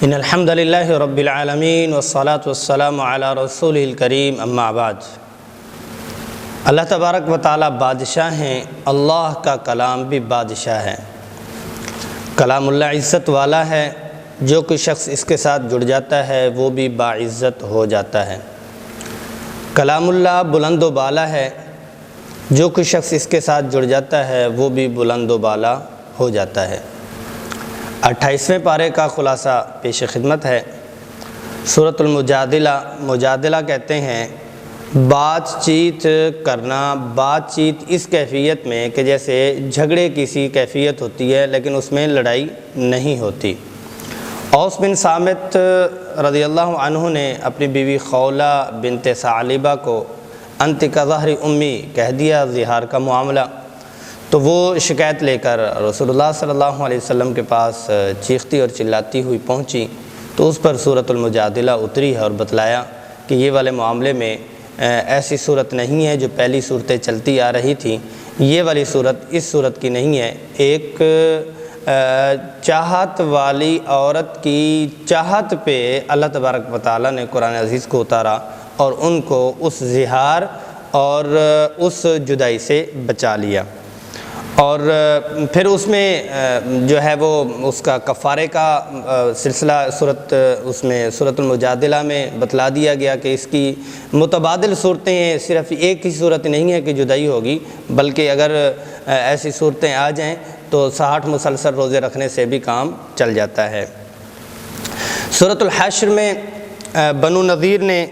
ان الحمد للہ رب العالمین والصلاة والسلام علی رسولہ الکریم اما بعد۔ اللہ تبارک و تعالی بادشاہ ہیں، اللہ کا کلام بھی بادشاہ ہے۔ کلام اللہ عزت والا ہے، جو کوئی شخص اس کے ساتھ جڑ جاتا ہے وہ بھی باعزت ہو جاتا ہے۔ کلام اللہ بلند و بالا ہے، جو کوئی شخص اس کے ساتھ جڑ جاتا ہے وہ بھی بلند و بالا ہو جاتا ہے۔ 28ویں پارے کا خلاصہ پیش خدمت ہے۔ سورۃ المجادلہ، مجادلہ کہتے ہیں بات چیت کرنا، بات چیت اس کیفیت میں کہ جیسے جھگڑے کی سی کیفیت ہوتی ہے لیکن اس میں لڑائی نہیں ہوتی۔ اوس بن صامت رضی اللہ عنہ نے اپنی بیوی خولہ بنت ثعلبہ کو انت کظہر امی کہہ دیا، زہار کا معاملہ، تو وہ شکایت لے کر رسول اللہ صلی اللہ علیہ وسلم کے پاس چیختی اور چلاتی ہوئی پہنچی، تو اس پر سورۃ المجادلہ اتری ہے اور بتلایا کہ یہ والے معاملے میں ایسی صورت نہیں ہے جو پہلی صورتیں چلتی آ رہی تھیں، یہ والی صورت اس صورت کی نہیں ہے۔ ایک چاہت والی عورت کی چاہت پہ اللہ تبارک و تعالیٰ نے قرآن عزیز کو اتارا اور ان کو اس زہار اور اس جدائی سے بچا لیا، اور پھر اس میں جو ہے وہ اس کا کفارے کا سلسلہ اس میں سورۃ المجادلہ میں بتلا دیا گیا کہ اس کی متبادل صورتیں ہیں، صرف ایک ہی صورت نہیں ہے کہ جدائی ہوگی، بلکہ اگر ایسی صورتیں آ جائیں تو 60 مسلسل روزے رکھنے سے بھی کام چل جاتا ہے۔ سورۃ الحشر میں بنو نذیر نے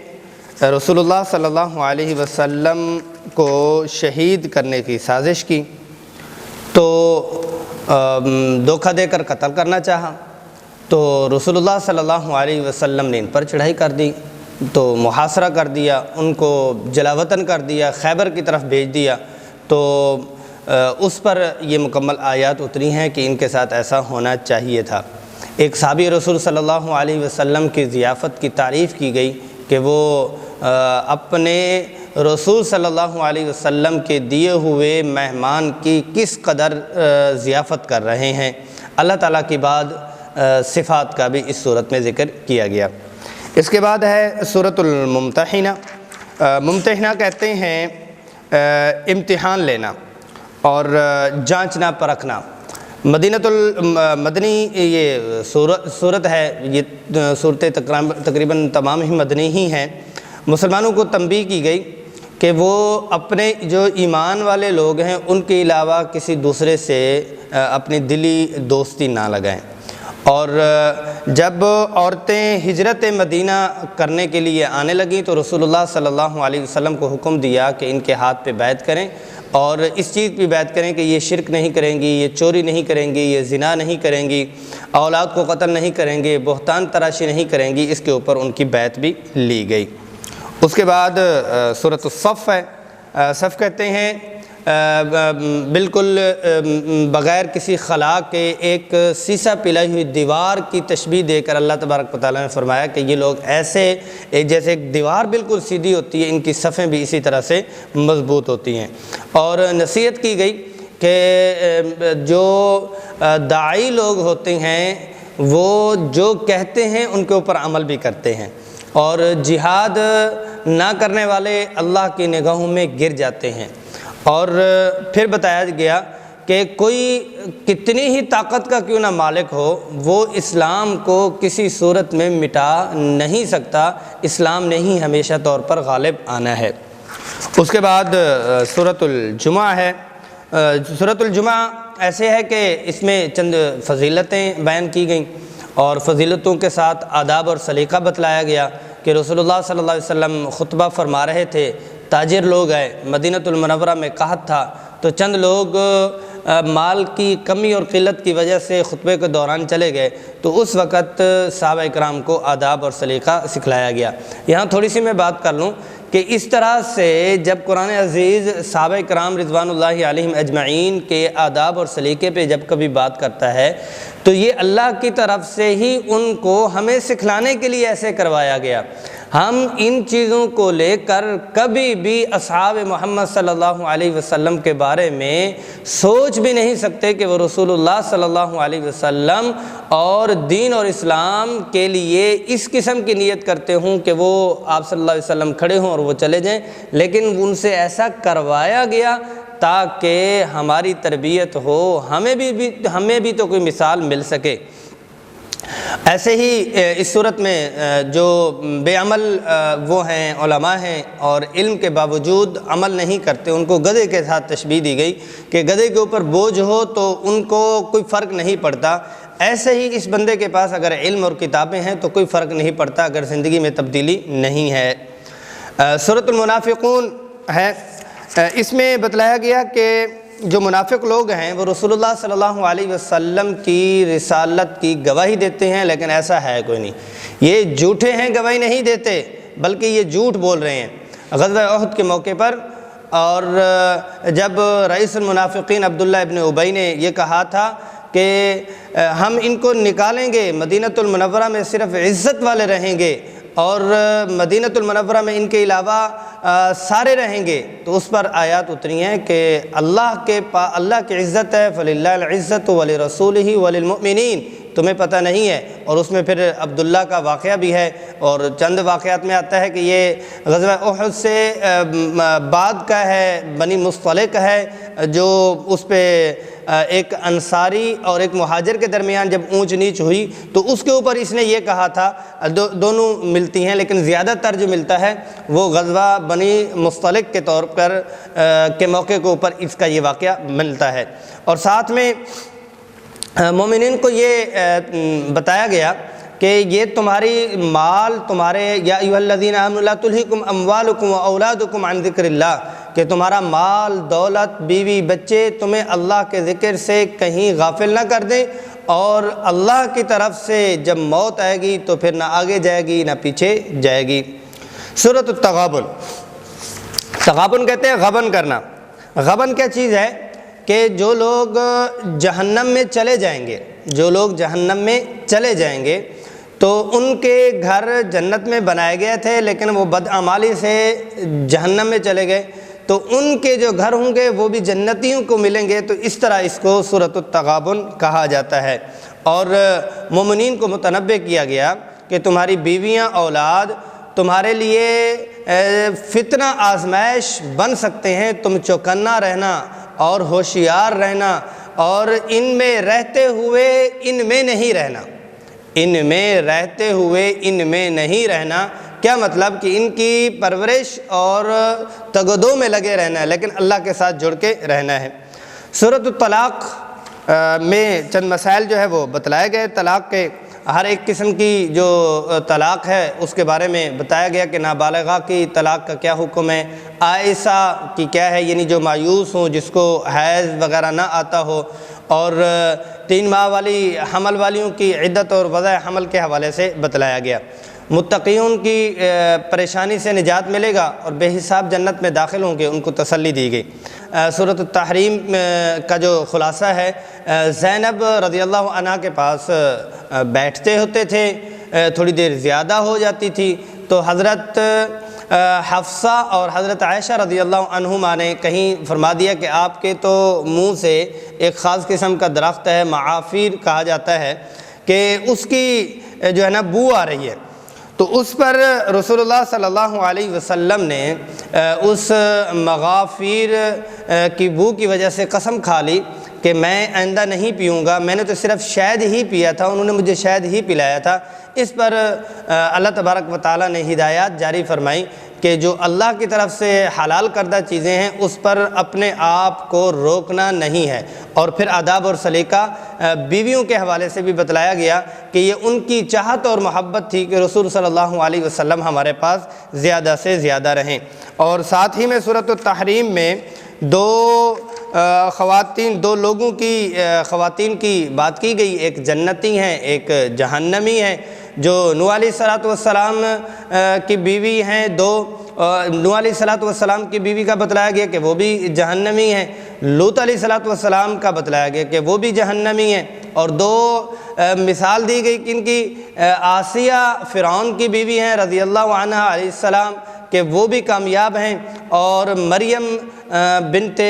رسول اللہ صلی اللہ علیہ وسلم کو شہید کرنے کی سازش کی، تو دھوکہ دے کر قتل کرنا چاہا، تو رسول اللہ صلی اللہ علیہ وسلم نے ان پر چڑھائی کر دی، تو محاصرہ کر دیا، ان کو جلاوطن کر دیا، خیبر کی طرف بھیج دیا، تو اس پر یہ مکمل آیات اتری ہیں کہ ان کے ساتھ ایسا ہونا چاہیے تھا۔ ایک صحابی رسول صلی اللہ علیہ وسلم کی ضیافت کی تعریف کی گئی کہ وہ اپنے رسول صلی اللہ علیہ وسلم کے دیے ہوئے مہمان کی کس قدر ضیافت کر رہے ہیں۔ اللہ تعالیٰ کی بعد صفات کا بھی اس صورت میں ذکر کیا گیا۔ اس کے بعد ہے سورۃ الممتحنہ۔ ممتحنہ کہتے ہیں امتحان لینا اور جانچنا پرکھنا۔ مدنی یہ صورت ہے، یہ صورتیں تقریباً تمام ہی مدنی ہی ہیں۔ مسلمانوں کو تنبیہ کی گئی کہ وہ اپنے جو ایمان والے لوگ ہیں ان کے علاوہ کسی دوسرے سے اپنی دلی دوستی نہ لگائیں، اور جب عورتیں ہجرت مدینہ کرنے کے لیے آنے لگیں تو رسول اللہ صلی اللہ علیہ وسلم کو حکم دیا کہ ان کے ہاتھ پہ بیعت کریں، اور اس چیز پہ بیعت کریں کہ یہ شرک نہیں کریں گی، یہ چوری نہیں کریں گی، یہ زنا نہیں کریں گی، اولاد کو قتل نہیں کریں گے، بہتان تراشی نہیں کریں گی۔ اس کے اوپر ان کی بیعت بھی لی گئی۔ اس کے بعد سورۃ الصف ہے۔ صف کہتے ہیں بالکل بغیر کسی خلا کے ایک سیسا پلائی ہوئی دیوار کی تشبیہ دے کر اللہ تبارک و تعالیٰ نے فرمایا کہ یہ لوگ ایسے جیسے ایک دیوار بالکل سیدھی ہوتی ہے، ان کی صفیں بھی اسی طرح سے مضبوط ہوتی ہیں۔ اور نصیحت کی گئی کہ جو داعی لوگ ہوتے ہیں وہ جو کہتے ہیں ان کے اوپر عمل بھی کرتے ہیں، اور جہاد نہ کرنے والے اللہ کی نگاہوں میں گر جاتے ہیں۔ اور پھر بتایا گیا کہ کوئی کتنی ہی طاقت کا کیوں نہ مالک ہو، وہ اسلام کو کسی صورت میں مٹا نہیں سکتا، اسلام نے ہی ہمیشہ طور پر غالب آنا ہے۔ اس کے بعد سورۃ الجمعہ ہے۔ سورۃ الجمعہ ایسے ہے کہ اس میں چند فضیلتیں بیان کی گئیں، اور فضیلتوں کے ساتھ آداب اور سلیقہ بتلایا گیا کہ رسول اللہ صلی اللہ علیہ وسلم خطبہ فرما رہے تھے، تاجر لوگ آئے، مدینہ المنورہ میں قحط تھا، تو چند لوگ مال کی کمی اور قلت کی وجہ سے خطبے کے دوران چلے گئے، تو اس وقت صحابہ کرام کو آداب اور سلیقہ سکھلایا گیا۔ یہاں تھوڑی سی میں بات کر لوں کہ اس طرح سے جب قرآن عزیز صحابہ کرام رضوان اللہ علیہم اجمعین کے آداب اور سلیقے پہ جب کبھی بات کرتا ہے تو یہ اللہ کی طرف سے ہی ان کو ہمیں سکھلانے کے لیے ایسے کروایا گیا۔ ہم ان چیزوں کو لے کر کبھی بھی اصحاب محمد صلی اللہ علیہ وسلم کے بارے میں سوچ بھی نہیں سکتے کہ وہ رسول اللہ صلی اللہ علیہ وسلم اور دین اور اسلام کے لیے اس قسم کی نیت کرتے ہوں کہ وہ آپ صلی اللہ علیہ وسلم کھڑے ہوں اور وہ چلے جائیں، لیکن ان سے ایسا کروایا گیا تاکہ ہماری تربیت ہو، ہمیں بھی تو کوئی مثال مل سکے۔ ایسے ہی اس صورت میں جو بے عمل وہ ہیں علماء ہیں اور علم کے باوجود عمل نہیں کرتے، ان کو گدھے کے ساتھ تشبیہ دی گئی کہ گدھے کے اوپر بوجھ ہو تو ان کو کوئی فرق نہیں پڑتا، ایسے ہی اس بندے کے پاس اگر علم اور کتابیں ہیں تو کوئی فرق نہیں پڑتا اگر زندگی میں تبدیلی نہیں ہے۔ سورۃ المنافقون ہے، اس میں بتلایا گیا کہ جو منافق لوگ ہیں وہ رسول اللہ صلی اللہ علیہ وسلم کی رسالت کی گواہی دیتے ہیں، لیکن ایسا ہے کوئی نہیں، یہ جھوٹے ہیں، گواہی نہیں دیتے بلکہ یہ جھوٹ بول رہے ہیں۔ غزوہ احد کے موقع پر اور جب رئیس المنافقین عبداللہ ابن ابی نے یہ کہا تھا کہ ہم ان کو نکالیں گے، مدینۃ المنورہ میں صرف عزت والے رہیں گے اور مدینۃ المنورہ میں ان کے علاوہ سارے رہیں گے، تو اس پر آیات اتری ہیں کہ اللہ کی عزت ہے، فَلِلَّهِ الْعِزَّةُ وَلِرَسُولِهِ وَلِلْمُؤْمِنِينَ، تمہیں پتہ نہیں ہے۔ اور اس میں پھر عبداللہ کا واقعہ بھی ہے، اور چند واقعات میں آتا ہے کہ یہ غزوہ احد سے بعد کا ہے، بنی مصطلق ہے، جو اس پہ ایک انصاری اور ایک مہاجر کے درمیان جب اونچ نیچ ہوئی تو اس کے اوپر اس نے یہ کہا تھا، دونوں ملتی ہیں لیکن زیادہ تر جو ملتا ہے وہ غزوہ بنی مصطلق کے طور پر کے موقع کے اوپر اس کا یہ واقعہ ملتا ہے۔ اور ساتھ میں مومنین کو یہ بتایا گیا کہ یہ تمہاری مال تمہارے یا ایھا الذین آمنوا لا تلھکم اموالکم واولادکم عن ذکر اللہ، کہ تمہارا مال دولت بیوی بچے تمہیں اللہ کے ذکر سے کہیں غافل نہ کر دیں، اور اللہ کی طرف سے جب موت آئے گی تو پھر نہ آگے جائے گی نہ پیچھے جائے گی۔ سورۃ التغابن، تغابن کہتے ہیں غبن کرنا۔ غبن کیا چیز ہے کہ جو لوگ جہنم میں چلے جائیں گے، جو لوگ جہنم میں چلے جائیں گے تو ان کے گھر جنت میں بنائے گئے تھے لیکن وہ بدعمالی سے جہنم میں چلے گئے، تو ان کے جو گھر ہوں گے وہ بھی جنتیوں کو ملیں گے، تو اس طرح اس کو سورۃ التغابن کہا جاتا ہے۔ اور مومنین کو متنبہ کیا گیا کہ تمہاری بیویاں اولاد تمہارے لیے فتنہ آزمائش بن سکتے ہیں، تم چوکنا رہنا اور ہوشیار رہنا، اور ان میں رہتے ہوئے ان میں نہیں رہنا، ان میں رہتے ہوئے ان میں نہیں رہنا۔ کیا مطلب کہ ان کی پرورش اور تگدو میں لگے رہنا ہے لیکن اللہ کے ساتھ جڑ کے رہنا ہے۔ سورۃ الطلاق میں چند مسائل جو ہے وہ بتلائے گئے، طلاق کے ہر ایک قسم کی جو طلاق ہے اس کے بارے میں بتایا گیا کہ نابالغہ کی طلاق کا کیا حکم ہے، عائسہ کی کیا ہے، یعنی جو مایوس ہوں جس کو حیض وغیرہ نہ آتا ہو، اور 3 ماہ والی حمل والیوں کی عدت اور وضع حمل کے حوالے سے بتلایا گیا۔ متقیون کی پریشانی سے نجات ملے گا اور بے حساب جنت میں داخل ہوں گے، ان کو تسلی دی گئی۔ سورۃ التحریم کا جو خلاصہ ہے، زینب رضی اللہ عنہ کے پاس بیٹھتے ہوتے تھے، تھوڑی دیر زیادہ ہو جاتی تھی تو حضرت حفصہ اور حضرت عائشہ رضی اللہ عنہما نے کہیں فرما دیا کہ آپ کے تو منہ سے ایک خاص قسم کا درخت ہے، معافیر کہا جاتا ہے، کہ اس کی جو ہے نا بو آ رہی ہے، تو اس پر رسول اللہ صلی اللہ علیہ وسلم نے اس مغافیر کی بو کی وجہ سے قسم کھا لی کہ میں آئندہ نہیں پیوں گا، میں نے تو صرف شہد ہی پیا تھا، انہوں نے مجھے شہد ہی پلایا تھا۔ اس پر اللہ تبارک و تعالیٰ نے ہدایات جاری فرمائی کہ جو اللہ کی طرف سے حلال کردہ چیزیں ہیں اس پر اپنے آپ کو روکنا نہیں ہے۔ اور پھر آداب اور سلیقہ بیویوں کے حوالے سے بھی بتلایا گیا کہ یہ ان کی چاہت اور محبت تھی کہ رسول صلی اللہ علیہ وسلم ہمارے پاس زیادہ سے زیادہ رہیں۔ اور ساتھ ہی میں سورۃ التحریم میں دو لوگوں کی خواتین کی بات کی گئی، ایک جنتی ہیں ایک جہنمی ہیں۔ جو نوح علیہ السلام کی بیوی ہیں نوح علیہ السلام کی بیوی کا بتلایا گیا کہ وہ بھی جہنمی ہیں، لوط علیہ السلام کا بتلایا گیا کہ وہ بھی جہنمی ہیں، اور دو مثال دی گئی کہ ان کی آسیہ فرعون کی بیوی ہیں رضی اللہ عنہ علیہ السلام کہ وہ بھی کامیاب ہیں، اور مریم بنت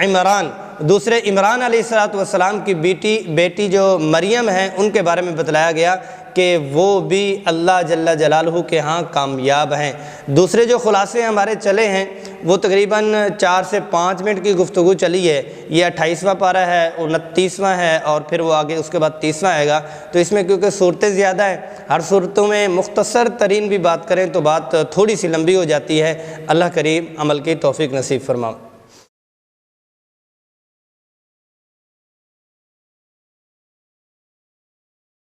عمران دوسرے عمران علیہ السلام کی بیٹی جو مریم ہیں ان کے بارے میں بتلایا گیا کہ وہ بھی اللہ جل جلالہ کے ہاں کامیاب ہیں۔ دوسرے جو خلاصے ہمارے چلے ہیں وہ تقریباً 4 سے 5 منٹ کی گفتگو چلی ہے۔ یہ 28واں پارہ ہے، 29واں ہے، اور پھر وہ آگے اس کے بعد 30واں آئے گا۔ تو اس میں کیونکہ صورتیں زیادہ ہیں، ہر صورتوں میں مختصر ترین بھی بات کریں تو بات تھوڑی سی لمبی ہو جاتی ہے۔ اللہ کریم عمل کی توفیق نصیب فرمائے۔